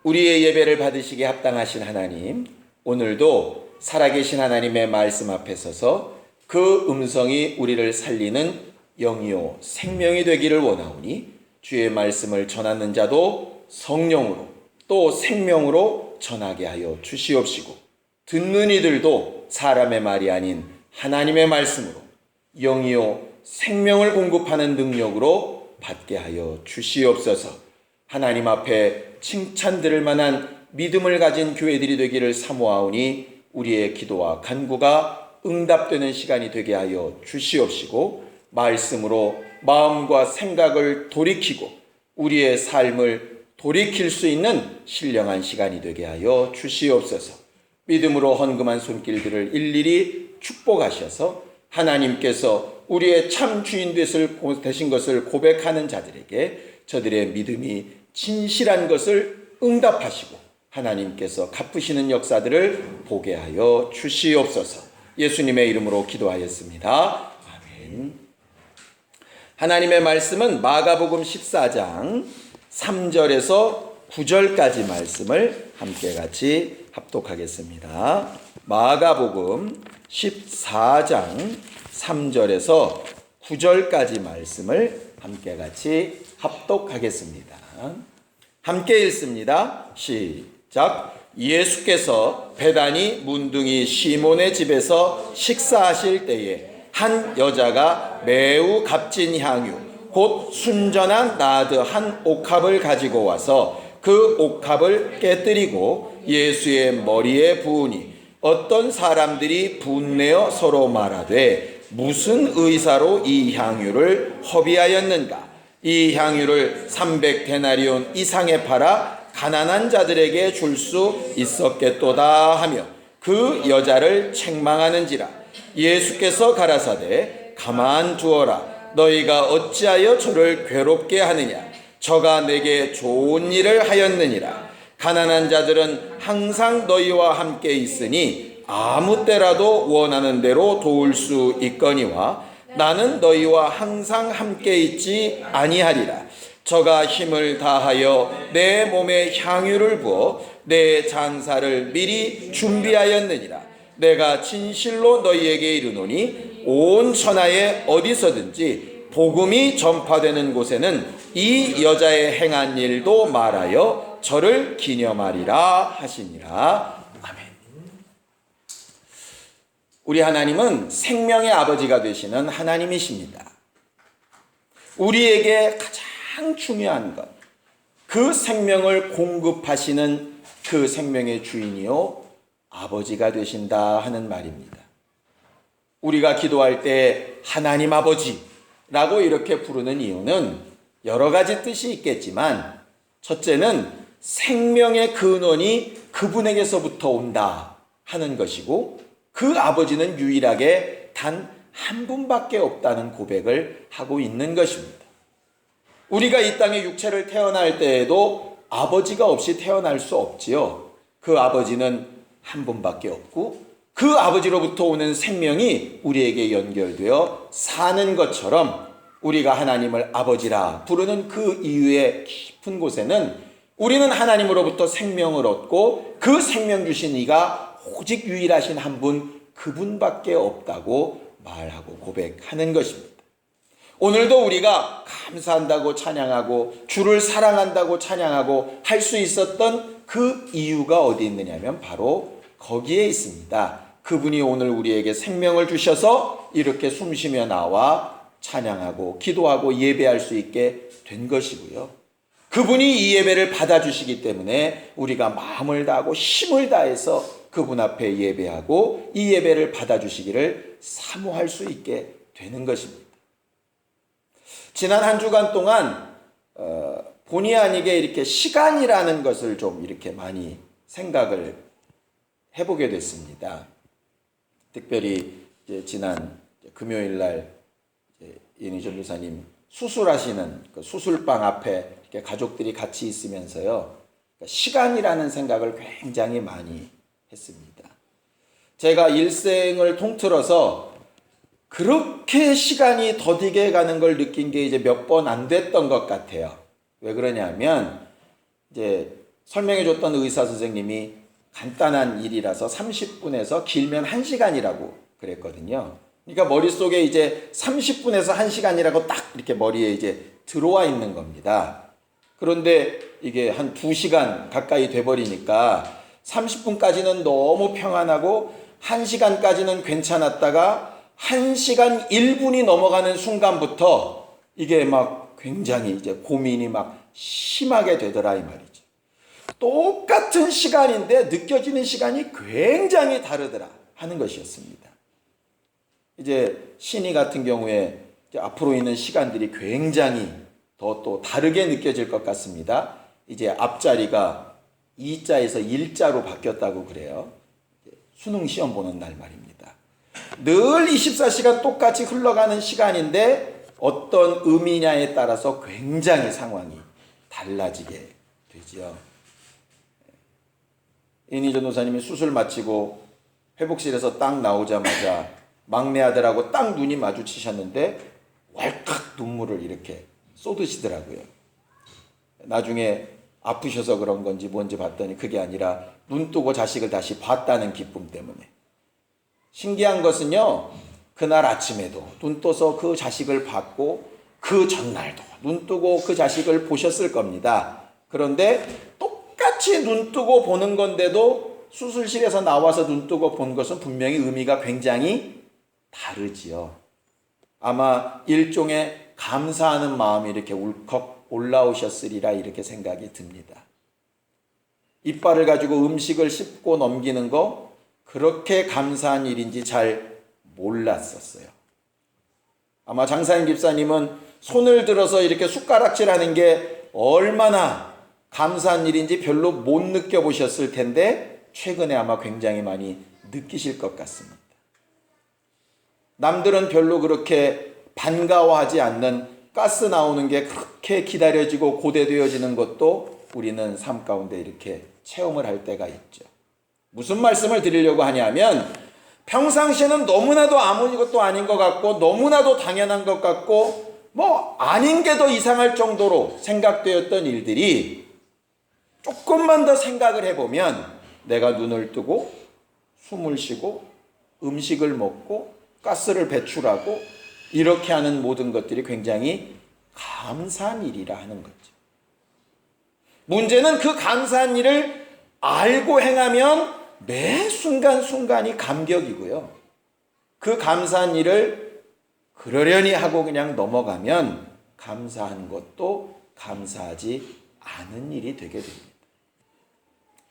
우리의 예배를 받으시기에 합당하신 하나님, 오늘도 살아계신 하나님의 말씀 앞에 서서 그 음성이 우리를 살리는 영이요 생명이 되기를 원하오니 주의 말씀을 전하는 자도 성령으로 또 생명으로 전하게 하여 주시옵시고, 듣는 이들도 사람의 말이 아닌 하나님의 말씀으로 영이요 생명을 공급하는 능력으로 받게 하여 주시옵소서. 하나님 앞에 칭찬 들을 만한 믿음을 가진 교회들이 되기를 사모하오니 우리의 기도와 간구가 응답되는 시간이 되게 하여 주시옵시고, 말씀으로 마음과 생각을 돌이키고 우리의 삶을 돌이킬 수 있는 신령한 시간이 되게 하여 주시옵소서. 믿음으로 헌금한 손길들을 일일이 축복하셔서 하나님께서 우리의 참 주인 되신 것을 고백하는 자들에게 저들의 믿음이 진실한 것을 응답하시고 하나님께서 갚으시는 역사들을 보게 하여 주시옵소서. 예수님의 이름으로 기도하였습니다. 아멘. 하나님의 말씀은 마가복음 14장 3절에서 9절까지 말씀을 함께 같이 합독하겠습니다. 마가복음 14장 3절에서 9절까지 말씀을 함께 같이 합독하겠습니다. 함께 읽습니다. 시작. 예수께서 베다니 문둥이 시몬의 집에서 식사하실 때에 한 여자가 매우 값진 향유 곧 순전한 나드 한 옥합을 가지고 와서 그 옥합을 깨뜨리고 예수의 머리에 부으니 어떤 사람들이 분내어 서로 말하되 무슨 의사로 이 향유를 허비하였는가? 이 향유를 300데나리온 이상에 팔아 가난한 자들에게 줄 수 있었겠도다 하며 그 여자를 책망하는지라. 예수께서 가라사대 가만두어라. 너희가 어찌하여 저를 괴롭게 하느냐? 저가 내게 좋은 일을 하였느니라. 가난한 자들은 항상 너희와 함께 있으니 아무 때라도 원하는 대로 도울 수 있거니와 나는 너희와 항상 함께 있지 아니하리라. 저가 힘을 다하여 내 몸에 향유를 부어 내 장사를 미리 준비하였느니라. 내가 진실로 너희에게 이르노니 온 천하에 어디서든지 복음이 전파되는 곳에는 이 여자의 행한 일도 말하여 저를 기념하리라 하시니라. 아멘. 우리 하나님은 생명의 아버지가 되시는 하나님이십니다. 우리에게 가장 중요한 것, 그 생명을 공급하시는 그 생명의 주인이요 아버지가 되신다 하는 말입니다. 우리가 기도할 때 하나님 아버지라고 이렇게 부르는 이유는 여러 가지 뜻이 있겠지만, 첫째는 생명의 근원이 그분에게서부터 온다 하는 것이고, 그 아버지는 유일하게 단 한 분밖에 없다는 고백을 하고 있는 것입니다. 우리가 이 땅에 육체를 태어날 때에도 아버지가 없이 태어날 수 없지요. 그 아버지는 한 분밖에 없고 그 아버지로부터 오는 생명이 우리에게 연결되어 사는 것처럼, 우리가 하나님을 아버지라 부르는 그 이유의 깊은 곳에는 우리는 하나님으로부터 생명을 얻고 그 생명 주신 이가 오직 유일하신 한 분, 그분밖에 없다고 말하고 고백하는 것입니다. 오늘도 우리가 감사한다고 찬양하고 주를 사랑한다고 찬양하고 할 수 있었던 그 이유가 어디 있느냐면 바로 거기에 있습니다. 그분이 오늘 우리에게 생명을 주셔서 이렇게 숨쉬며 나와 찬양하고 기도하고 예배할 수 있게 된 것이고요. 그분이 이 예배를 받아주시기 때문에 우리가 마음을 다하고 힘을 다해서 그분 앞에 예배하고 이 예배를 받아주시기를 사모할 수 있게 되는 것입니다. 지난 한 주간 동안 본의 아니게 이렇게 시간이라는 것을 좀 이렇게 많이 생각을 해보게 됐습니다. 특별히 이제 지난 금요일 날 이은희 전도사님 수술하시는 그 수술방 앞에 이렇게 가족들이 같이 있으면서요, 시간이라는 생각을 굉장히 많이 했습니다. 제가 일생을 통틀어서 그렇게 시간이 더디게 가는 걸 느낀 게 이제 몇 번 안 됐던 것 같아요. 왜 그러냐면 이제 설명해 줬던 의사 선생님이 간단한 일이라서 30분에서 길면 1시간이라고 그랬거든요. 그러니까 머릿속에 이제 30분에서 1시간이라고 딱 이렇게 머리에 이제 들어와 있는 겁니다. 그런데 이게 한 2시간 가까이 돼버리니까 30분까지는 너무 평안하고 1시간까지는 괜찮았다가 1시간 1분이 넘어가는 순간부터 이게 막 굉장히 이제 고민이 막 심하게 되더라 이 말이죠. 똑같은 시간인데 느껴지는 시간이 굉장히 다르더라 하는 것이었습니다. 이제 신이 같은 경우에 이제 앞으로 있는 시간들이 굉장히 더 또 다르게 느껴질 것 같습니다. 이제 앞자리가 2자에서 1자로 바뀌었다고 그래요. 수능 시험 보는 날 말입니다. 늘 24시간 똑같이 흘러가는 시간인데 어떤 의미냐에 따라서 굉장히 상황이 달라지게 되죠. 이니 전도사님이 수술 마치고 회복실에서 딱 나오자마자 막내 아들하고 딱 눈이 마주치셨는데 왈칵 눈물을 이렇게 쏟으시더라고요. 나중에 아프셔서 그런 건지 뭔지 봤더니 그게 아니라 눈 뜨고 자식을 다시 봤다는 기쁨 때문에. 신기한 것은요, 그날 아침에도 눈 떠서 그 자식을 봤고 그 전날도 눈 뜨고 그 자식을 보셨을 겁니다. 그런데 똑같이 눈 뜨고 보는 건데도 수술실에서 나와서 눈 뜨고 본 것은 분명히 의미가 굉장히 다르지요. 아마 일종의 감사하는 마음이 이렇게 울컥 올라오셨으리라 이렇게 생각이 듭니다. 이빨을 가지고 음식을 씹고 넘기는 거 그렇게 감사한 일인지 잘 몰랐었어요. 아마 장사님 집사님은 손을 들어서 이렇게 숟가락질하는 게 얼마나 감사한 일인지 별로 못 느껴보셨을 텐데 최근에 아마 굉장히 많이 느끼실 것 같습니다. 남들은 별로 그렇게 반가워하지 않는 가스 나오는 게 그렇게 기다려지고 고대되어지는 것도 우리는 삶 가운데 이렇게 체험을 할 때가 있죠. 무슨 말씀을 드리려고 하냐면 평상시에는 너무나도 아무것도 아닌 것 같고 너무나도 당연한 것 같고 뭐 아닌 게 더 이상할 정도로 생각되었던 일들이 조금만 더 생각을 해보면 내가 눈을 뜨고 숨을 쉬고 음식을 먹고 가스를 배출하고 이렇게 하는 모든 것들이 굉장히 감사한 일이라 하는 거죠. 문제는 그 감사한 일을 알고 행하면 매 순간순간이 감격이고요. 그 감사한 일을 그러려니 하고 그냥 넘어가면 감사한 것도 감사하지 않은 일이 되게 됩니다.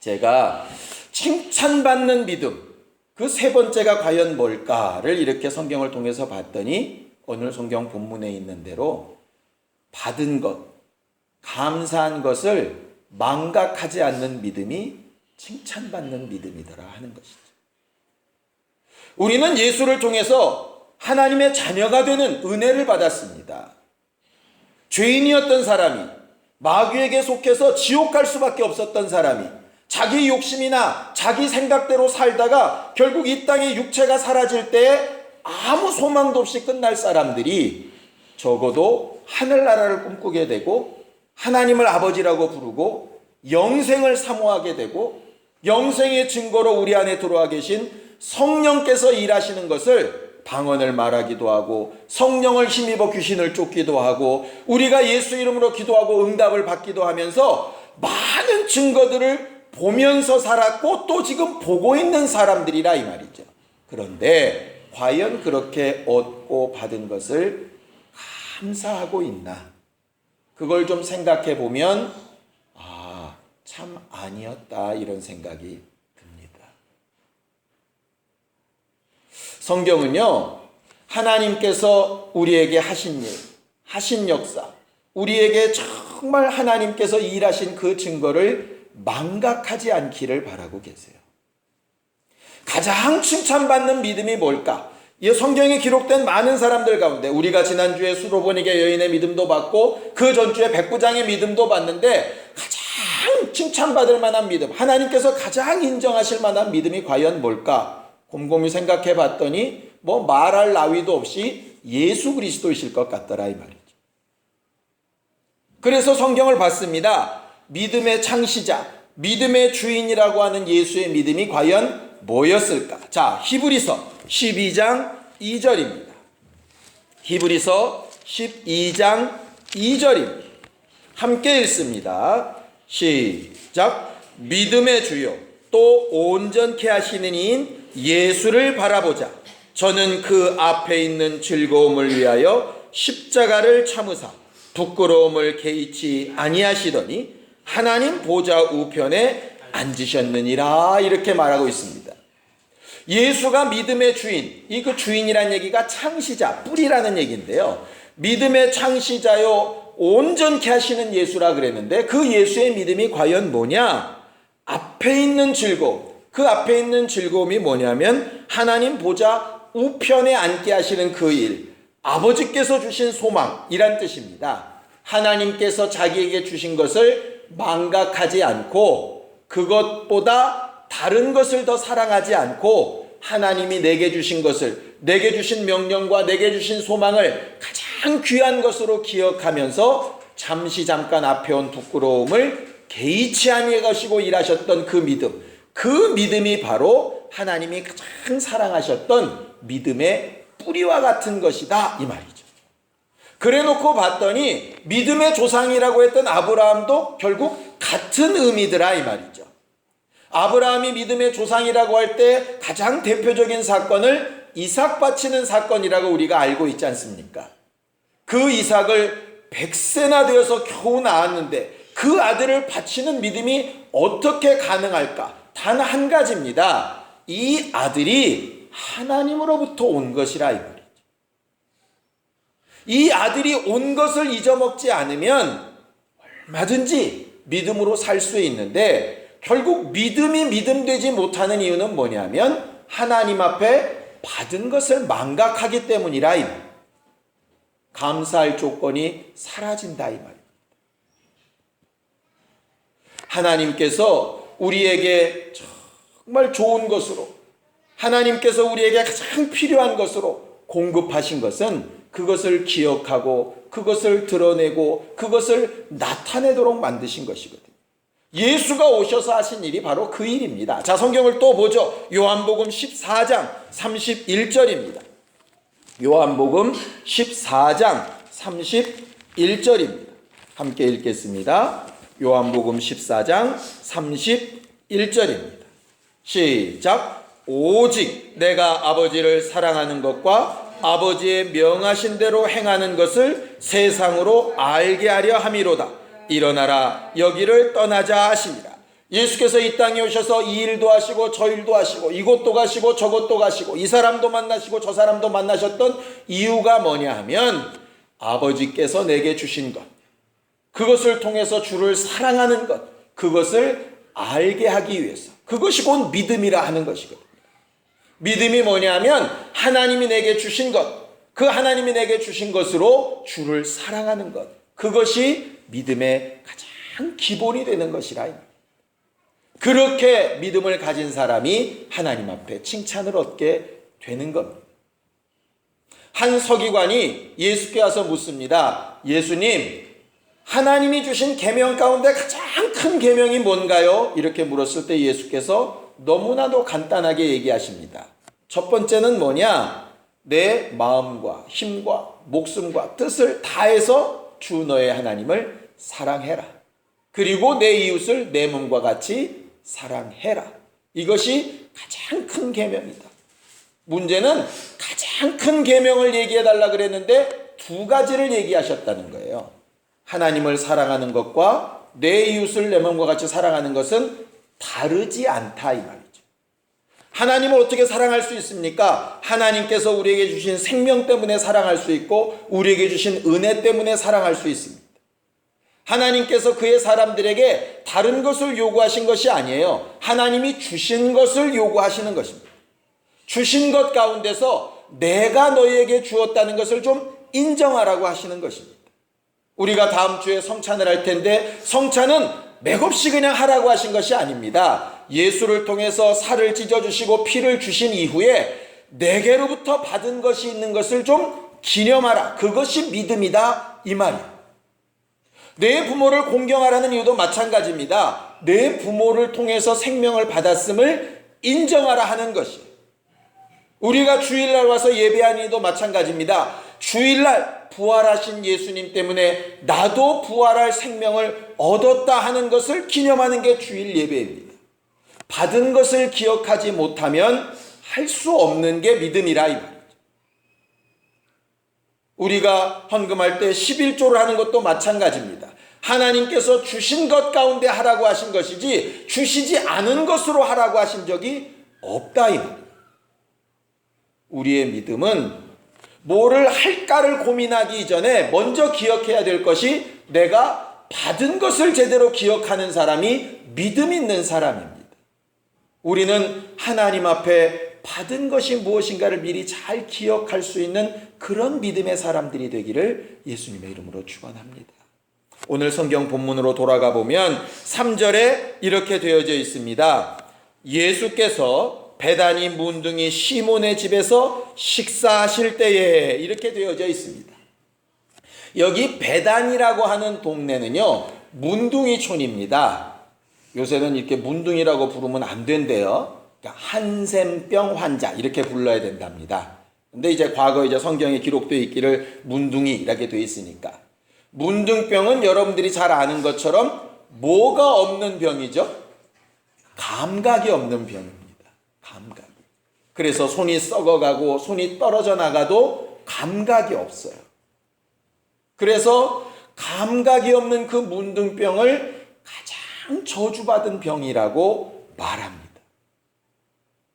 제가 칭찬받는 믿음, 그 세 번째가 과연 뭘까를 이렇게 성경을 통해서 봤더니 오늘 성경 본문에 있는 대로 받은 것, 감사한 것을 망각하지 않는 믿음이 칭찬받는 믿음이더라 하는 것이죠. 우리는 예수를 통해서 하나님의 자녀가 되는 은혜를 받았습니다. 죄인이었던 사람이 마귀에게 속해서 지옥 갈 수밖에 없었던 사람이 자기 욕심이나 자기 생각대로 살다가 결국 이 땅에 육체가 사라질 때 아무 소망도 없이 끝날 사람들이 적어도 하늘나라를 꿈꾸게 되고 하나님을 아버지라고 부르고 영생을 사모하게 되고 영생의 증거로 우리 안에 들어와 계신 성령께서 일하시는 것을 방언을 말하기도 하고 성령을 힘입어 귀신을 쫓기도 하고 우리가 예수 이름으로 기도하고 응답을 받기도 하면서 많은 증거들을 보면서 살았고 또 지금 보고 있는 사람들이라 이 말이죠. 그런데 과연 그렇게 얻고 받은 것을 감사하고 있나? 그걸 좀 생각해 보면 참 아니었다 이런 생각이 듭니다. 성경은요, 하나님께서 우리에게 하신 일, 하신 역사, 우리에게 정말 하나님께서 일하신 그 증거를 망각하지 않기를 바라고 계세요. 가장 칭찬받는 믿음이 뭘까? 이 성경에 기록된 많은 사람들 가운데 우리가 지난주에 수로보니게 여인의 믿음도 받고 그 전주에 백부장의 믿음도 받는데 가장 칭찬받을 만한 믿음, 하나님께서 가장 인정하실 만한 믿음이 과연 뭘까? 곰곰이 생각해 봤더니 뭐 말할 나위도 없이 예수 그리스도이실 것 같더라 이 말이죠. 그래서 성경을 봤습니다. 믿음의 창시자, 믿음의 주인이라고 하는 예수의 믿음이 과연 뭐였을까? 자, 히브리서 12장 2절입니다. 히브리서 12장 2절입니다. 함께 읽습니다. 시작. 믿음의 주요 또 온전케 하시는 이인 예수를 바라보자. 저는 그 앞에 있는 즐거움을 위하여 십자가를 참으사 부끄러움을 개의치 아니하시더니 하나님 보좌 우편에 앉으셨느니라. 이렇게 말하고 있습니다. 예수가 믿음의 주인, 이 그 주인이란 얘기가 창시자, 뿌리라는 얘기인데요. 믿음의 창시자요 온전케 하시는 예수라 그랬는데 그 예수의 믿음이 과연 뭐냐? 앞에 있는 즐거움, 그 앞에 있는 즐거움이 뭐냐면 하나님 보좌 우편에 앉게 하시는 그 일, 아버지께서 주신 소망이란 뜻입니다. 하나님께서 자기에게 주신 것을 망각하지 않고 그것보다 다른 것을 더 사랑하지 않고 하나님이 내게 주신 것을, 내게 주신 명령과 내게 주신 소망을 가장 귀한 것으로 기억하면서 잠깐 앞에 온 부끄러움을 개의치 아니하시고 일하셨던 그 믿음, 그 믿음이 바로 하나님이 가장 사랑하셨던 믿음의 뿌리와 같은 것이다 이 말이죠. 그래 놓고 봤더니 믿음의 조상이라고 했던 아브라함도 결국 같은 의미더라 이 말이죠. 아브라함이 믿음의 조상이라고 할 때 가장 대표적인 사건을 이삭 바치는 사건이라고 우리가 알고 있지 않습니까? 그 이삭을 100세나 되어서 겨우 낳았는데 그 아들을 바치는 믿음이 어떻게 가능할까? 단 한 가지입니다. 이 아들이 하나님으로부터 온 것이라 이 말이죠. 이 아들이 온 것을 잊어먹지 않으면 얼마든지 믿음으로 살 수 있는데 결국 믿음이 믿음되지 못하는 이유는 뭐냐면 하나님 앞에 받은 것을 망각하기 때문이라 이 말이에요. 감사할 조건이 사라진다 이 말입니다. 하나님께서 우리에게 정말 좋은 것으로, 하나님께서 우리에게 가장 필요한 것으로 공급하신 것은 그것을 기억하고 그것을 드러내고 그것을 나타내도록 만드신 것이거든요. 예수가 오셔서 하신 일이 바로 그 일입니다. 자, 성경을 또 보죠. 요한복음 14장 31절입니다. 요한복음 14장 31절입니다. 함께 읽겠습니다. 요한복음 14장 31절입니다. 시작. 오직 내가 아버지를 사랑하는 것과 아버지의 명하신 대로 행하는 것을 세상으로 알게 하려 함이로다. 일어나라 여기를 떠나자 하시니라. 예수께서 이 땅에 오셔서 이 일도 하시고 저 일도 하시고 이곳도 가시고 저곳도 가시고 이 사람도 만나시고 저 사람도 만나셨던 이유가 뭐냐 하면 아버지께서 내게 주신 것, 그것을 통해서 주를 사랑하는 것, 그것을 알게 하기 위해서, 그것이 곧 믿음이라 하는 것이거든요. 믿음이 뭐냐면 하나님이 내게 주신 것, 그 하나님이 내게 주신 것으로 주를 사랑하는 것, 그것이 믿음의 가장 기본이 되는 것이라. 그렇게 믿음을 가진 사람이 하나님 앞에 칭찬을 얻게 되는 겁니다. 한 서기관이 예수께 와서 묻습니다. 예수님, 하나님이 주신 계명 가운데 가장 큰 계명이 뭔가요? 이렇게 물었을 때 예수께서 너무나도 간단하게 얘기하십니다. 첫 번째는 뭐냐? 내 마음과 힘과 목숨과 뜻을 다해서 주 너의 하나님을 사랑해라. 그리고 내 이웃을 내 몸과 같이 사랑해라. 이것이 가장 큰 계명이다. 문제는 가장 큰 계명을 얘기해달라 그랬는데 두 가지를 얘기하셨다는 거예요. 하나님을 사랑하는 것과 내 이웃을 내 몸과 같이 사랑하는 것은 다르지 않다 이 말이죠. 하나님을 어떻게 사랑할 수 있습니까? 하나님께서 우리에게 주신 생명 때문에 사랑할 수 있고 우리에게 주신 은혜 때문에 사랑할 수 있습니다. 하나님께서 그의 사람들에게 다른 것을 요구하신 것이 아니에요. 하나님이 주신 것을 요구하시는 것입니다. 주신 것 가운데서 내가 너희에게 주었다는 것을 좀 인정하라고 하시는 것입니다. 우리가 다음 주에 성찬을 할 텐데 성찬은 맥없이 그냥 하라고 하신 것이 아닙니다. 예수를 통해서 살을 찢어주시고 피를 주신 이후에 내게로부터 받은 것이 있는 것을 좀 기념하라. 그것이 믿음이다 이 말이에요. 내 부모를 공경하라는 이유도 마찬가지입니다. 내가 내 부모를 통해서 생명을 받았음을 인정하라 하는 것이에요. 우리가 주일날 와서 예배하는 이도 마찬가지입니다. 주일날 부활하신 예수님 때문에 나도 부활할 생명을 얻었다 하는 것을 기념하는 게 주일 예배입니다. 받은 것을 기억하지 못하면 할 수 없는 게 믿음이라 이 말이죠. 우리가 헌금할 때 11조를 하는 것도 마찬가지입니다. 하나님께서 주신 것 가운데 하라고 하신 것이지 주시지 않은 것으로 하라고 하신 적이 없다 이 말이에요. 우리의 믿음은 뭐를 할까를 고민하기 이전에 먼저 기억해야 될 것이 내가 받은 것을 제대로 기억하는 사람이 믿음 있는 사람입니다. 우리는 하나님 앞에 받은 것이 무엇인가를 미리 잘 기억할 수 있는 그런 믿음의 사람들이 되기를 예수님의 이름으로 축원합니다. 오늘 성경 본문으로 돌아가 보면 3절에 이렇게 되어져 있습니다. 예수께서 베다니 문둥이 시몬의 집에서 식사하실 때에 이렇게 되어져 있습니다. 여기 베단이라고 하는 동네는요 문둥이촌입니다. 요새는 이렇게 문둥이라고 부르면 안 된대요. 그러니까 한센병 환자 이렇게 불러야 된답니다. 근데 이제 과거 이제 성경에 기록되어 있기를 문둥이 이렇게 되어 있으니까 문둥병은 여러분들이 잘 아는 것처럼 뭐가 없는 병이죠? 감각이 없는 병입니다. 감각이. 그래서 손이 썩어가고 손이 떨어져 나가도 감각이 없어요. 그래서 감각이 없는 그 문둥병을 가장 저주받은 병이라고 말합니다.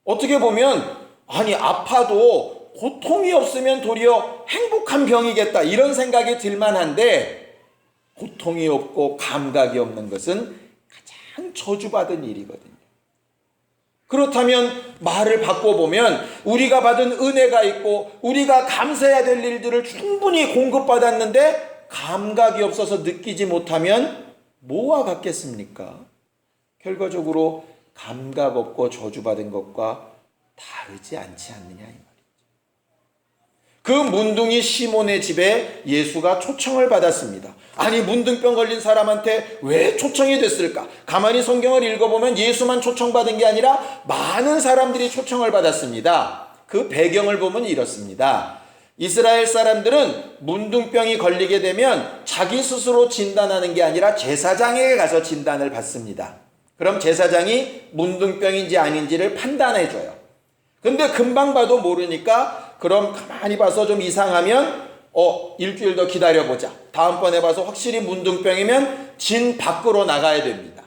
어떻게 보면 아니 아파도 고통이 없으면 도리어 행복한 병이겠다 이런 생각이 들만한데 고통이 없고 감각이 없는 것은 가장 저주받은 일이거든요. 그렇다면 말을 바꿔보면 우리가 받은 은혜가 있고 우리가 감사해야 될 일들을 충분히 공급받았는데 감각이 없어서 느끼지 못하면 뭐와 같겠습니까? 결과적으로 감각 없고 저주받은 것과 다르지 않지 않느냐 이 말이죠. 그 문둥이 시몬의 집에 예수가 초청을 받았습니다. 아니 문둥병 걸린 사람한테 왜 초청이 됐을까? 가만히 성경을 읽어보면 예수만 초청받은 게 아니라 많은 사람들이 초청을 받았습니다. 그 배경을 보면 이렇습니다. 이스라엘 사람들은 문둥병이 걸리게 되면 자기 스스로 진단하는 게 아니라 제사장에게 가서 진단을 받습니다. 그럼 제사장이 문둥병인지 아닌지를 판단해줘요. 근데 금방 봐도 모르니까 그럼 가만히 봐서 좀 이상하면 일주일 더 기다려보자. 다음번에 봐서 확실히 문둥병이면 진 밖으로 나가야 됩니다.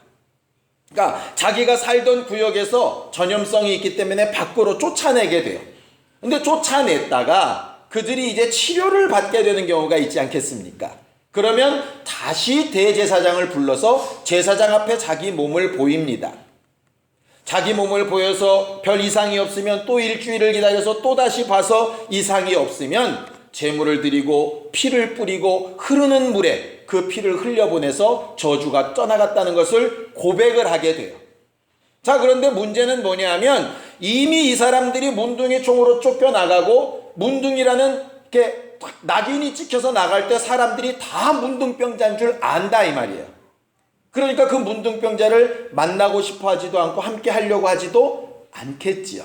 그러니까 자기가 살던 구역에서 전염성이 있기 때문에 밖으로 쫓아내게 돼요. 근데 쫓아냈다가 그들이 이제 치료를 받게 되는 경우가 있지 않겠습니까? 그러면 다시 대제사장을 불러서 제사장 앞에 자기 몸을 보입니다. 자기 몸을 보여서 별 이상이 없으면 또 일주일을 기다려서 또 다시 봐서 이상이 없으면 제물을 드리고 피를 뿌리고 흐르는 물에 그 피를 흘려보내서 저주가 떠나갔다는 것을 고백을 하게 돼요. 자, 그런데 문제는 뭐냐면 이미 이 사람들이 문둥이 총으로 쫓겨나가고 문둥이라는 이렇게 낙인이 찍혀서 나갈 때 사람들이 다 문둥병자인 줄 안다 이 말이에요. 그러니까 그 문둥병자를 만나고 싶어 하지도 않고 함께 하려고 하지도 않겠지요.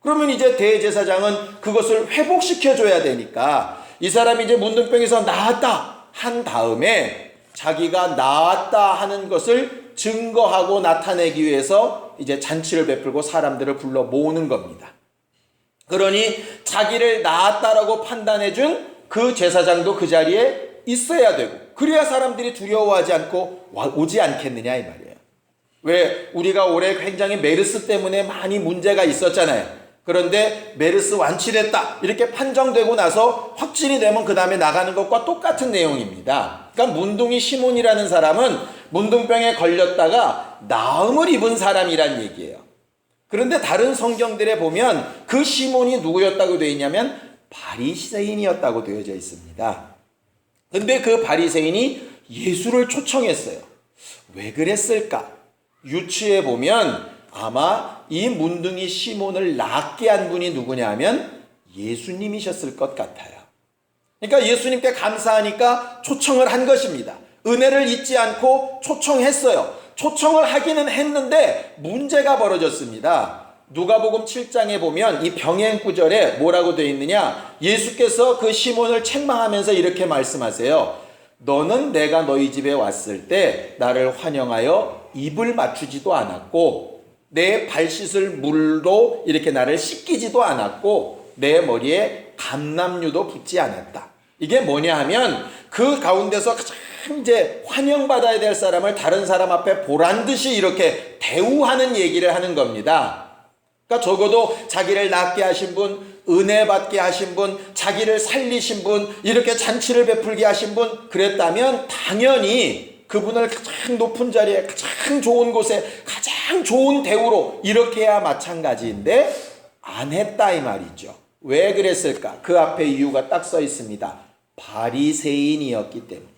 그러면 이제 대제사장은 그것을 회복시켜줘야 되니까 이 사람이 이제 문둥병에서 나았다 한 다음에 자기가 나았다 하는 것을 증거하고 나타내기 위해서 이제 잔치를 베풀고 사람들을 불러 모으는 겁니다. 그러니 자기를 나았다라고 판단해준 그 제사장도 그 자리에 있어야 되고 그래야 사람들이 두려워하지 않고 오지 않겠느냐 이 말이에요. 왜 우리가 올해 굉장히 메르스 때문에 많이 문제가 있었잖아요. 그런데 메르스 완치됐다 이렇게 판정되고 나서 확진이 되면 그 다음에 나가는 것과 똑같은 내용입니다. 그러니까 문둥이 시몬이라는 사람은 문둥병에 걸렸다가 나음을 입은 사람이란 얘기예요. 그런데 다른 성경들에 보면 그 시몬이 누구였다고 되어 있냐면 바리새인이었다고 되어져 있습니다. 근데 그 바리새인이 예수를 초청했어요. 왜 그랬을까? 유추해 보면 아마 이 문둥이 시몬을 낫게 한 분이 누구냐 하면 예수님이셨을 것 같아요. 그러니까 예수님께 감사하니까 초청을 한 것입니다. 은혜를 잊지 않고 초청했어요. 초청을 하기는 했는데 문제가 벌어졌습니다. 누가복음 7장에 보면 이 병행 구절에 뭐라고 되어 있느냐? 예수께서 그 시몬을 책망하면서 이렇게 말씀하세요. 너는 내가 너희 집에 왔을 때 나를 환영하여 입을 맞추지도 않았고 내 발 씻을 물로 이렇게 나를 씻기지도 않았고 내 머리에 감람류도 붓지 않았다. 이게 뭐냐 하면 그 가운데서 가장 이제 환영받아야 될 사람을 다른 사람 앞에 보란 듯이 이렇게 대우하는 얘기를 하는 겁니다. 그러니까 적어도 자기를 낫게 하신 분, 은혜 받게 하신 분, 자기를 살리신 분, 이렇게 잔치를 베풀게 하신 분, 그랬다면 당연히 그분을 가장 높은 자리에, 가장 좋은 곳에, 가장 좋은 대우로 이렇게 해야 마찬가지인데 안 했다 이 말이죠. 왜 그랬을까? 그 앞에 이유가 딱 써 있습니다. 바리새인이었기 때문에.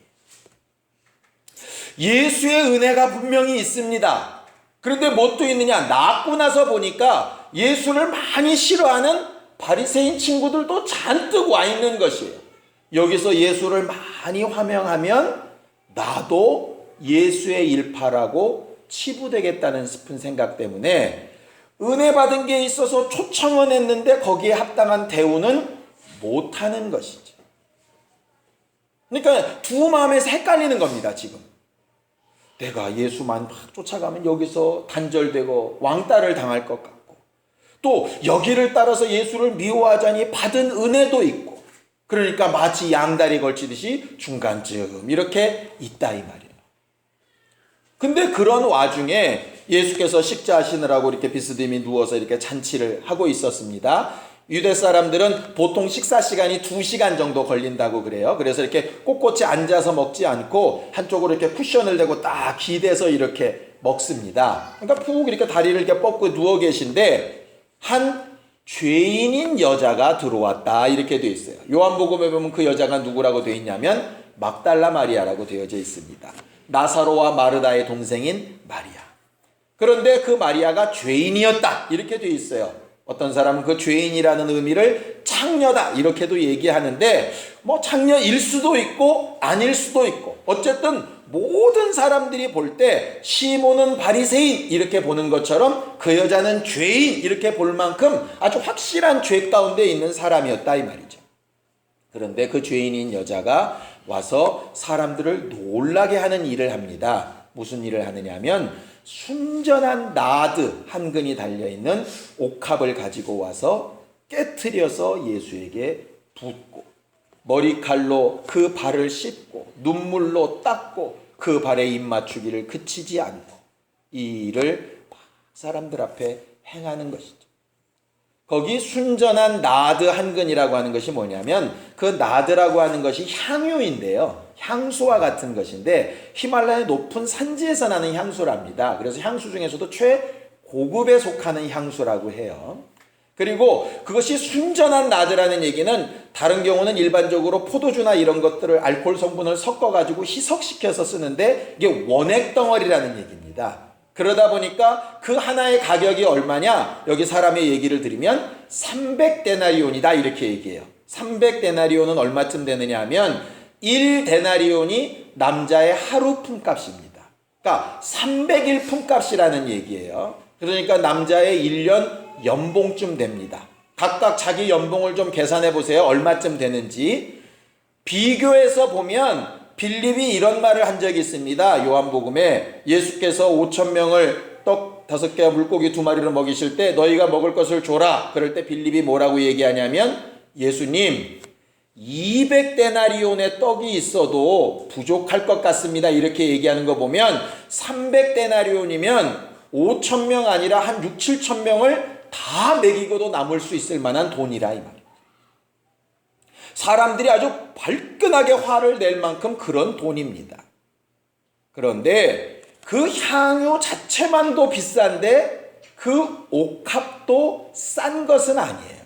예수의 은혜가 분명히 있습니다. 그런데 뭐 또 있느냐? 낳고 나서 보니까 예수를 많이 싫어하는 바리새인 친구들도 잔뜩 와 있는 것이에요. 여기서 예수를 많이 화명하면 나도 예수의 일파라고 치부되겠다는 싶은 생각 때문에 은혜 받은 게 있어서 초청은 했는데 거기에 합당한 대우는 못하는 것이죠. 그러니까 두 마음에서 헷갈리는 겁니다. 지금 내가 예수만 막 쫓아가면 여기서 단절되고 왕따를 당할 것 같고 또 여기를 따라서 예수를 미워하자니 받은 은혜도 있고 그러니까 마치 양다리 걸치듯이 중간쯤 이렇게 있다 이 말이에요. 근데 그런 와중에 예수께서 식사하시느라고 이렇게 비스듬히 누워서 이렇게 잔치를 하고 있었습니다. 유대 사람들은 보통 식사 시간이 2시간 정도 걸린다고 그래요. 그래서 이렇게 꼿꼿이 앉아서 먹지 않고 한쪽으로 이렇게 쿠션을 대고 딱 기대서 이렇게 먹습니다. 그러니까 푹 이렇게 다리를 이렇게 뻗고 누워 계신데 한 죄인인 여자가 들어왔다 이렇게 되어 있어요. 요한복음에 보면 그 여자가 누구라고 되어 있냐면 막달라 마리아라고 되어져 있습니다. 나사로와 마르다의 동생인 마리아. 그런데 그 마리아가 죄인이었다 이렇게 되어 있어요. 어떤 사람은 그 죄인이라는 의미를 창녀다 이렇게도 얘기하는데 뭐 창녀일 수도 있고 아닐 수도 있고 어쨌든 모든 사람들이 볼 때 시몬은 바리새인 이렇게 보는 것처럼 그 여자는 죄인 이렇게 볼 만큼 아주 확실한 죄 가운데 있는 사람이었다 이 말이죠. 그런데 그 죄인인 여자가 와서 사람들을 놀라게 하는 일을 합니다. 무슨 일을 하느냐 하면 순전한 나드 한 근이 달려있는 옥합을 가지고 와서 깨트려서 예수에게 붓고 머리칼로 그 발을 씻고 눈물로 닦고 그 발에 입 맞추기를 그치지 않고 이 일을 사람들 앞에 행하는 것이죠. 거기 순전한 나드 한 근이라고 하는 것이 뭐냐면 그 나드라고 하는 것이 향유인데요. 향수와 같은 것인데 히말라야 높은 산지에서 나는 향수랍니다. 그래서 향수 중에서도 최고급에 속하는 향수라고 해요. 그리고 그것이 순전한 나드라는 얘기는 다른 경우는 일반적으로 포도주나 이런 것들을 알코올 성분을 섞어가지고 희석시켜서 쓰는데 이게 원액 덩어리라는 얘기입니다. 그러다 보니까 그 하나의 가격이 얼마냐? 여기 사람의 얘기를 드리면 300데나리온이다 이렇게 얘기해요. 300데나리온은 얼마쯤 되느냐 하면 1데나리온이 남자의 하루 품값입니다. 그러니까 300일 품값이라는 얘기예요. 그러니까 남자의 1년 연봉쯤 됩니다. 각각 자기 연봉을 좀 계산해 보세요. 얼마쯤 되는지. 비교해서 보면 빌립이 이런 말을 한 적이 있습니다. 요한복음에 예수께서 5,000명을 떡 5개와 물고기 2마리를 먹이실 때 너희가 먹을 것을 줘라. 그럴 때 빌립이 뭐라고 얘기하냐면 예수님 200데나리온의 떡이 있어도 부족할 것 같습니다. 이렇게 얘기하는 거 보면 300데나리온이면 5,000명 아니라 한 6, 7,000명을 다 먹이고도 남을 수 있을 만한 돈이라 이 말이에요. 사람들이 아주 발끈하게 화를 낼 만큼 그런 돈입니다. 그런데 그 향유 자체만도 비싼데 그 옥합도 싼 것은 아니에요.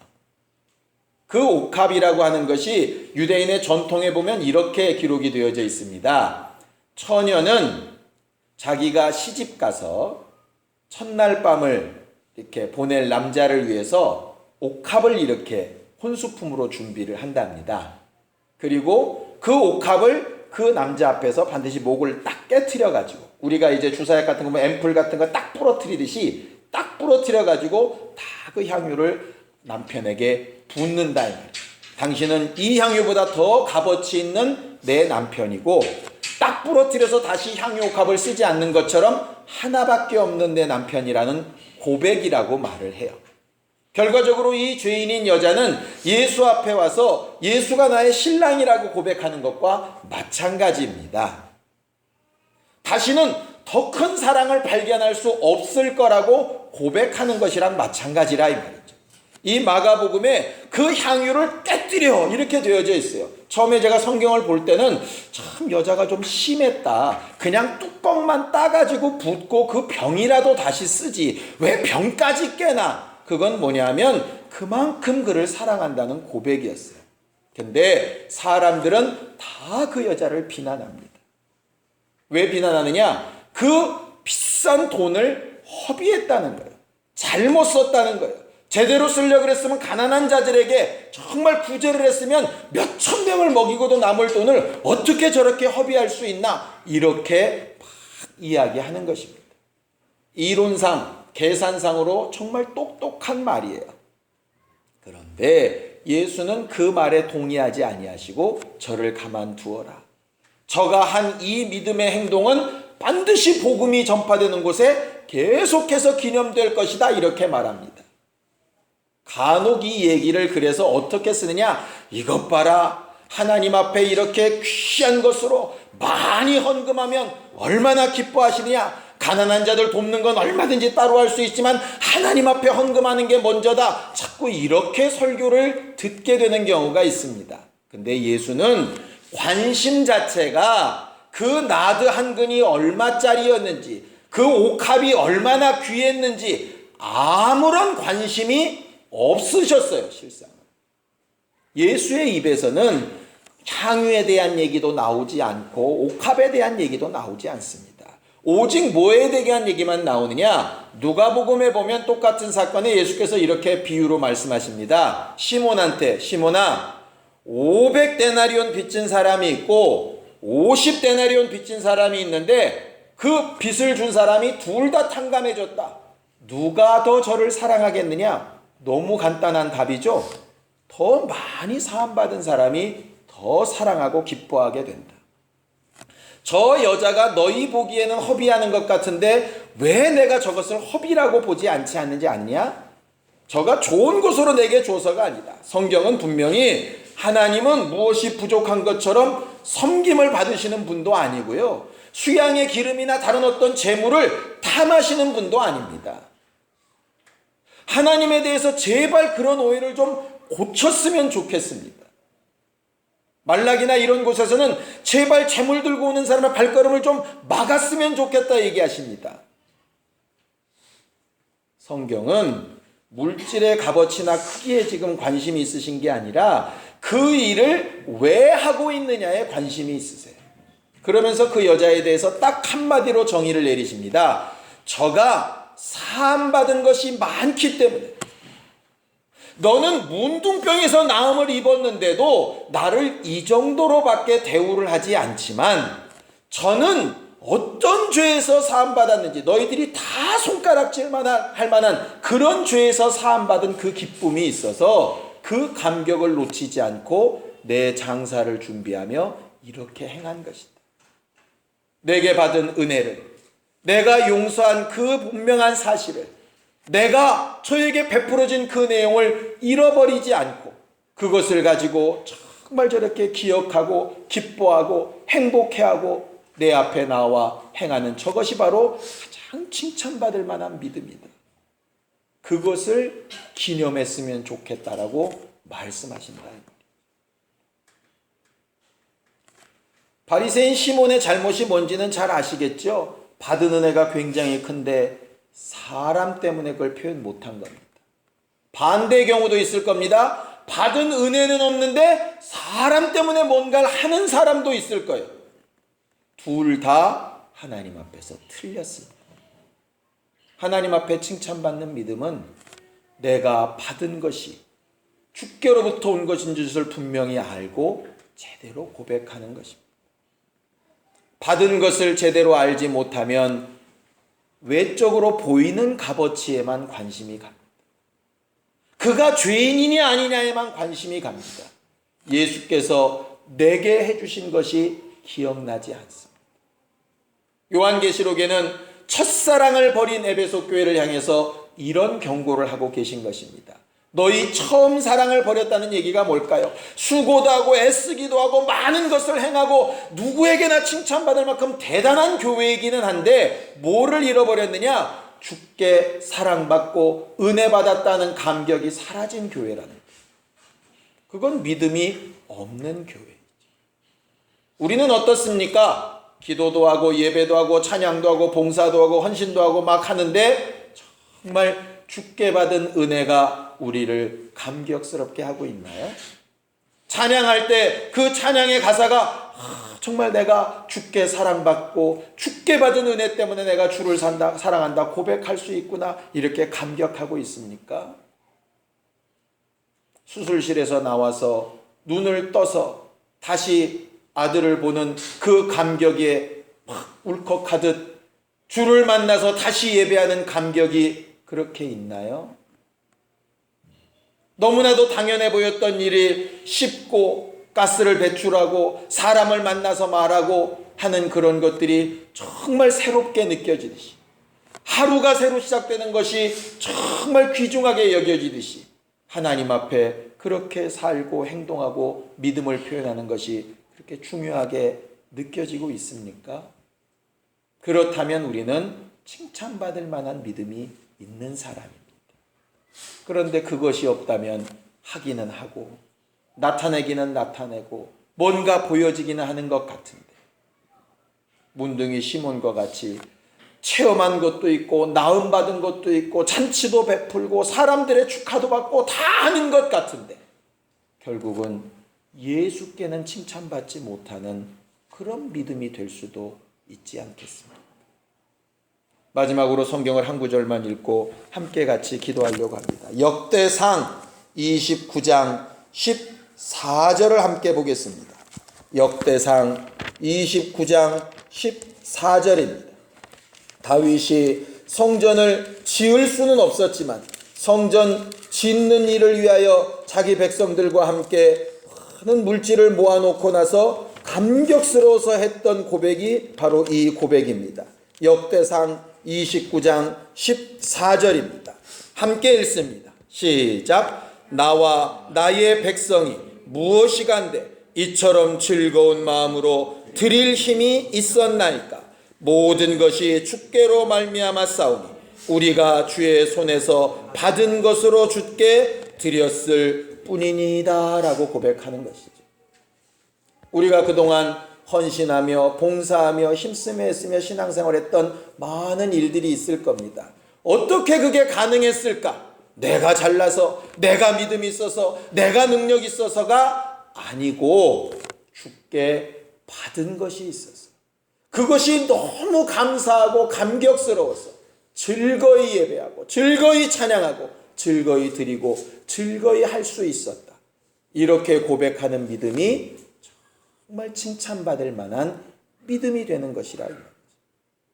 그 옥합이라고 하는 것이 유대인의 전통에 보면 이렇게 기록이 되어져 있습니다. 처녀는 자기가 시집 가서 첫날 밤을 이렇게 보낼 남자를 위해서 옥합을 이렇게 혼수품으로 준비를 한답니다. 그리고 그 옥합을 그 남자 앞에서 반드시 목을 딱 깨트려 가지고 우리가 이제 주사약 같은 거, 뭐 앰플 같은 거 딱 부러뜨리듯이 딱 부러뜨려 가지고 다 그 향유를 남편에게 붓는다 이 말이에요. 당신은 이 향유보다 더 값어치 있는 내 남편이고, 딱 부러뜨려서 다시 향유값을 쓰지 않는 것처럼 하나밖에 없는 내 남편이라는 고백이라고 말을 해요. 결과적으로 이 죄인인 여자는 예수 앞에 와서 예수가 나의 신랑이라고 고백하는 것과 마찬가지입니다. 다시는 더 큰 사랑을 발견할 수 없을 거라고 고백하는 것이랑 마찬가지라 이 말이죠. 이 마가복음에 그 향유를 깨뜨려 이렇게 되어져 있어요. 처음에 제가 성경을 볼 때는 참 여자가 좀 심했다. 그냥 뚜껑만 따가지고 붓고 그 병이라도 다시 쓰지 왜 병까지 깨나. 그건 뭐냐면 그만큼 그를 사랑한다는 고백이었어요. 근데 사람들은 다 그 여자를 비난합니다. 왜 비난하느냐? 그 비싼 돈을 허비했다는 거예요. 잘못 썼다는 거예요. 제대로 쓰려고 그랬으면 가난한 자들에게 정말 구제를 했으면 몇천 명을 먹이고도 남을 돈을 어떻게 저렇게 허비할 수 있나, 이렇게 막 이야기하는 것입니다. 이론상 계산상으로 정말 똑똑한 말이에요. 그런데 예수는 그 말에 동의하지 아니하시고 저를 가만두어라. 저가 한 이 믿음의 행동은 반드시 복음이 전파되는 곳에 계속해서 기념될 것이다, 이렇게 말합니다. 간혹 이 얘기를 그래서 어떻게 쓰느냐, 이것 봐라, 하나님 앞에 이렇게 귀한 것으로 많이 헌금하면 얼마나 기뻐하시느냐, 가난한 자들 돕는 건 얼마든지 따로 할 수 있지만 하나님 앞에 헌금하는 게 먼저다, 자꾸 이렇게 설교를 듣게 되는 경우가 있습니다. 근데 예수는 관심 자체가 그 나드 한 근이 얼마짜리였는지, 그 옥합이 얼마나 귀했는지 아무런 관심이 없으셨어요. 실상 예수의 입에서는 향유에 대한 얘기도 나오지 않고 옥합에 대한 얘기도 나오지 않습니다. 오직 뭐에 대한 얘기만 나오느냐, 누가복음에 보면 똑같은 사건에 예수께서 이렇게 비유로 말씀하십니다. 시몬한테, 시몬아, 500데나리온 빚진 사람이 있고 50데나리온 빚진 사람이 있는데 그 빚을 준 사람이 둘 다 탕감해줬다. 누가 더 저를 사랑하겠느냐? 너무 간단한 답이죠. 더 많이 사함받은 사람이 더 사랑하고 기뻐하게 된다. 저 여자가 너희 보기에는 허비하는 것 같은데 왜 내가 저것을 허비라고 보지 않지 않는지 아느냐? 저가 좋은 것으로 내게 줘서가 아니다. 성경은 분명히 하나님은 무엇이 부족한 것처럼 섬김을 받으시는 분도 아니고요, 수양의 기름이나 다른 어떤 재물을 탐하시는 분도 아닙니다. 하나님에 대해서 제발 그런 오해를 좀 고쳤으면 좋겠습니다. 말라기나 이런 곳에서는 제발 재물 들고 오는 사람의 발걸음을 좀 막았으면 좋겠다 얘기하십니다. 성경은 물질의 값어치나 크기에 지금 관심이 있으신 게 아니라 그 일을 왜 하고 있느냐에 관심이 있으세요. 그러면서 그 여자에 대해서 딱 한마디로 정의를 내리십니다. 저가 사함받은 것이 많기 때문에, 너는 문둥병에서 나음을 입었는데도 나를 이 정도로밖에 대우를 하지 않지만 저는 어떤 죄에서 사함받았는지 너희들이 다 손가락질만 할 만한 그런 죄에서 사함받은 그 기쁨이 있어서 그 감격을 놓치지 않고 내 장사를 준비하며 이렇게 행한 것이다. 내게 받은 은혜를, 내가 용서한 그 분명한 사실을, 내가 저에게 베풀어진 그 내용을 잃어버리지 않고 그것을 가지고 정말 저렇게 기억하고 기뻐하고 행복해하고 내 앞에 나와 행하는 저것이 바로 가장 칭찬받을 만한 믿음이다. 그것을 기념했으면 좋겠다라고 말씀하신다. 바리새인 시몬의 잘못이 뭔지는 잘 아시겠죠? 받은 은혜가 굉장히 큰데 사람 때문에 그걸 표현 못한 겁니다. 반대의 경우도 있을 겁니다. 받은 은혜는 없는데 사람 때문에 뭔가를 하는 사람도 있을 거예요. 둘 다 하나님 앞에서 틀렸습니다. 하나님 앞에 칭찬받는 믿음은 내가 받은 것이 주께로부터 온 것인 것을 분명히 알고 제대로 고백하는 것입니다. 받은 것을 제대로 알지 못하면 외적으로 보이는 값어치에만 관심이 갑니다. 그가 죄인이냐 아니냐에만 관심이 갑니다. 예수께서 내게 해주신 것이 기억나지 않습니다. 요한계시록에는 첫사랑을 버린 에베소 교회를 향해서 이런 경고를 하고 계신 것입니다. 너희 처음 사랑을 버렸다는 얘기가 뭘까요? 수고도 하고 애쓰기도 하고 많은 것을 행하고 누구에게나 칭찬받을 만큼 대단한 교회이기는 한데 뭐를 잃어버렸느냐? 주께 사랑받고 은혜 받았다는 감격이 사라진 교회라는 거예요. 그건 믿음이 없는 교회이죠. 우리는 어떻습니까? 기도도 하고 예배도 하고 찬양도 하고 봉사도 하고 헌신도 하고 막 하는데 정말 주께 받은 은혜가 우리를 감격스럽게 하고 있나요? 찬양할 때 그 찬양의 가사가 정말 내가 주께 사랑받고 주께 받은 은혜 때문에 내가 주를 사랑한다 고백할 수 있구나 이렇게 감격하고 있습니까? 수술실에서 나와서 눈을 떠서 다시 아들을 보는 그 감격에 막 울컥하듯 주를 만나서 다시 예배하는 감격이 그렇게 있나요? 너무나도 당연해 보였던 일이 쉽고 가스를 배출하고 사람을 만나서 말하고 하는 그런 것들이 정말 새롭게 느껴지듯이 하루가 새로 시작되는 것이 정말 귀중하게 여겨지듯이 하나님 앞에 그렇게 살고 행동하고 믿음을 표현하는 것이 그렇게 중요하게 느껴지고 있습니까? 그렇다면 우리는 칭찬받을 만한 믿음이 있는 사람입니다. 그런데 그것이 없다면 하기는 하고 나타내기는 나타내고 뭔가 보여지기는 하는 것 같은데 문둥이 시몬과 같이 체험한 것도 있고 나음받은 것도 있고 잔치도 베풀고 사람들의 축하도 받고 다 하는 것 같은데 결국은 예수께는 칭찬받지 못하는 그런 믿음이 될 수도 있지 않겠습니까? 마지막으로 성경을 한 구절만 읽고 함께 같이 기도하려고 합니다. 역대상 29장 14절을 함께 보겠습니다. 역대상 29장 14절입니다. 다윗이 성전을 지을 수는 없었지만 성전 짓는 일을 위하여 자기 백성들과 함께 많은 물질을 모아놓고 나서 감격스러워서 했던 고백이 바로 이 고백입니다. 역대상 29장 14절입니다. 함께 읽습니다. 시작. 나와 나의 백성이 무엇이간데 이처럼 즐거운 마음으로 드릴 힘이 있었나이까. 모든 것이 주께로 말미암아 싸우니 우리가 주의 손에서 받은 것으로 주께 드렸을 뿐이니이다 라고 고백하는 것이죠. 우리가 그동안 헌신하며 봉사하며 힘쓰며 했으며 신앙생활했던 많은 일들이 있을 겁니다. 어떻게 그게 가능했을까? 내가 잘나서 내가 믿음이 있어서 내가 능력이 있어서가 아니고 주께 받은 것이 있어서 그것이 너무 감사하고 감격스러워서 즐거이 예배하고 즐거이 찬양하고 즐거이 드리고 즐거이 할 수 있었다. 이렇게 고백하는 믿음이 정말 칭찬받을 만한 믿음이 되는 것이라.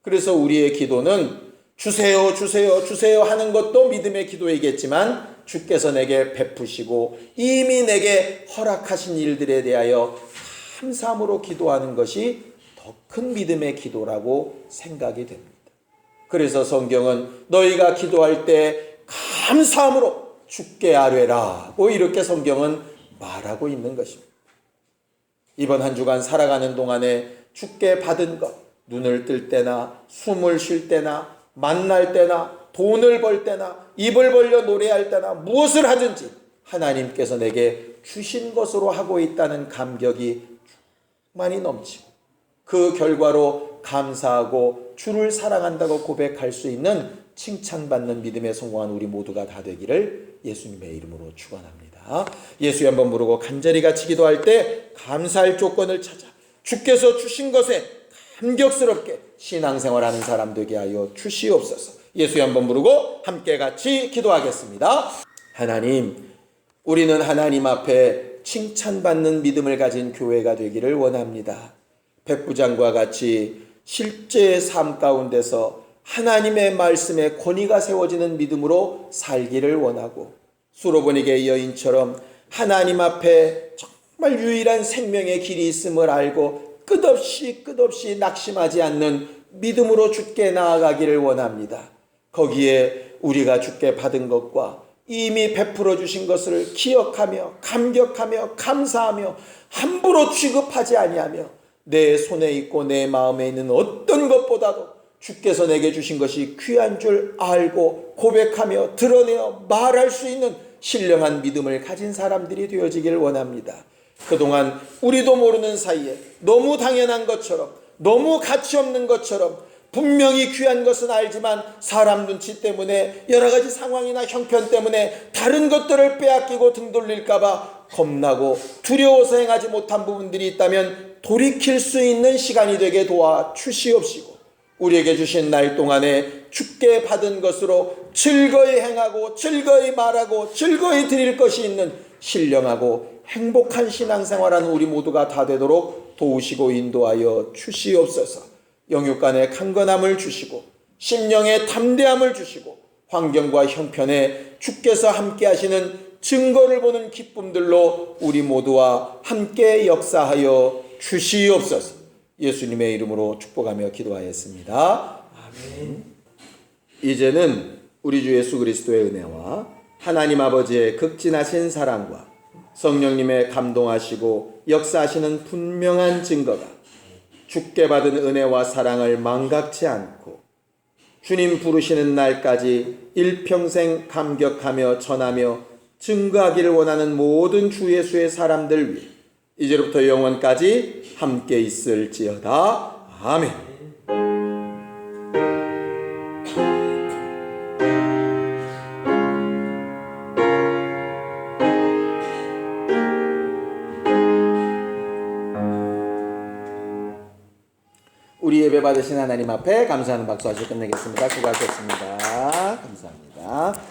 그래서 우리의 기도는 주세요 주세요 주세요 하는 것도 믿음의 기도이겠지만 주께서 내게 베푸시고 이미 내게 허락하신 일들에 대하여 감사함으로 기도하는 것이 더 큰 믿음의 기도라고 생각이 됩니다. 그래서 성경은 너희가 기도할 때 감사함으로 주께 아뢰라고 이렇게 성경은 말하고 있는 것입니다. 이번 한 주간 살아가는 동안에 주께 받은 것, 눈을 뜰 때나 숨을 쉴 때나 만날 때나 돈을 벌 때나 입을 벌려 노래할 때나 무엇을 하든지 하나님께서 내게 주신 것으로 하고 있다는 감격이 많이 넘치고 그 결과로 감사하고 주를 사랑한다고 고백할 수 있는 칭찬받는 믿음에 성공한 우리 모두가 다 되기를 예수님의 이름으로 축원합니다. 예수에 한번 부르고 간절히 같이 기도할 때 감사할 조건을 찾아 주께서 주신 것에 감격스럽게 신앙생활하는 사람 되게 하여 주시옵소서. 예수에 한번 부르고 함께 같이 기도하겠습니다. 하나님, 우리는 하나님 앞에 칭찬받는 믿음을 가진 교회가 되기를 원합니다. 백부장과 같이 실제의 삶 가운데서 하나님의 말씀에 권위가 세워지는 믿음으로 살기를 원하고, 수로보니게 여인처럼 하나님 앞에 정말 유일한 생명의 길이 있음을 알고 끝없이 낙심하지 않는 믿음으로 주께 나아가기를 원합니다. 거기에 우리가 주께 받은 것과 이미 베풀어 주신 것을 기억하며 감격하며 감사하며 함부로 취급하지 아니하며 내 손에 있고 내 마음에 있는 어떤 것보다도 주께서 내게 주신 것이 귀한 줄 알고 고백하며 드러내어 말할 수 있는 신령한 믿음을 가진 사람들이 되어지기를 원합니다. 그동안 우리도 모르는 사이에 너무 당연한 것처럼, 너무 가치 없는 것처럼, 분명히 귀한 것은 알지만 사람 눈치 때문에, 여러 가지 상황이나 형편 때문에 다른 것들을 빼앗기고 등 돌릴까봐 겁나고 두려워서 행하지 못한 부분들이 있다면 돌이킬 수 있는 시간이 되게 도와 주시옵시고, 우리에게 주신 날 동안에 주께 받은 것으로 즐거이 행하고 즐거이 말하고 즐거이 드릴 것이 있는 신령하고 행복한 신앙생활하는 우리 모두가 다 되도록 도우시고 인도하여 주시옵소서. 영육간의 강건함을 주시고 심령의 담대함을 주시고 환경과 형편에 주께서 함께 하시는 증거를 보는 기쁨들로 우리 모두와 함께 역사하여 주시옵소서. 예수님의 이름으로 축복하며 기도하였습니다. 아멘. 이제는 우리 주 예수 그리스도의 은혜와 하나님 아버지의 극진하신 사랑과 성령님의 감동하시고 역사하시는 분명한 증거가 주께 받은 은혜와 사랑을 망각치 않고 주님 부르시는 날까지 일평생 감격하며 전하며 증거하기를 원하는 모든 주 예수의 사람들 위해 이제부터 영원까지 함께 있을지어다. 아멘. 우리 예배 받으신 하나님 앞에 감사하는 박수 하시고 끝내겠습니다. 수고하셨습니다. 감사합니다.